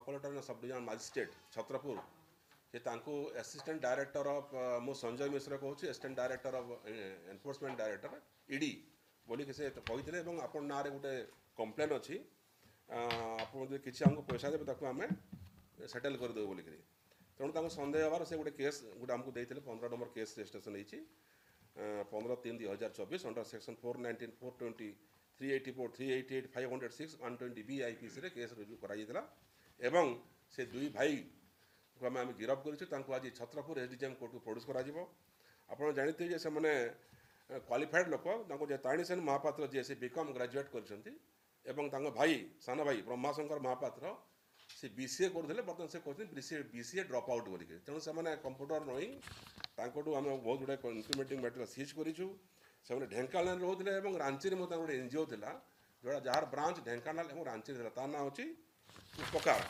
collector sub division magistrate Chhatrapur से assistant director of मु संजय मिश्र कहूँ assistant director of enforcement director ED बोलिक से कहते हैं आपण ना गोटे कंप्लेन अच्छी आप किसी आमको पैसा देते आम सेटल करदेव बोलिक तेणु सन्देह हबार से गोटे केस गोटे आमको देते 15 नंबर केस रजिस्ट्रेशन होती 15/3/2024 अंडर सेक्शन 419 420 384 388 506 120 BIPC रे केस रुजु करा एवं से दुई भाई को आम गिरफ्त कर आज छत्रपुर एसडीजेएम कोर्ट को प्रोड्यूस कर जानते हैं से मैंने क्वालिफाइड लोक ताणी सेन महापात्र जी से बीकॉम ग्रेजुएट कर भाई सान भाई ब्रह्माशंकर महापात्र से बीसीए करुले बर्तमान से कहते बीसीए ड्रॉप आउट बोलिक तेणु से कंप्यूटर नोईंग आम बहुत गुड़ाए इंप्लीमेंटिंग मटेरियल सीज करूँ से ढेंकाना रोते और रांची में गोटे एनजीओ था जोड़ा जार ब्रांच ढेंकाना और रांची था ना हूँ उपकार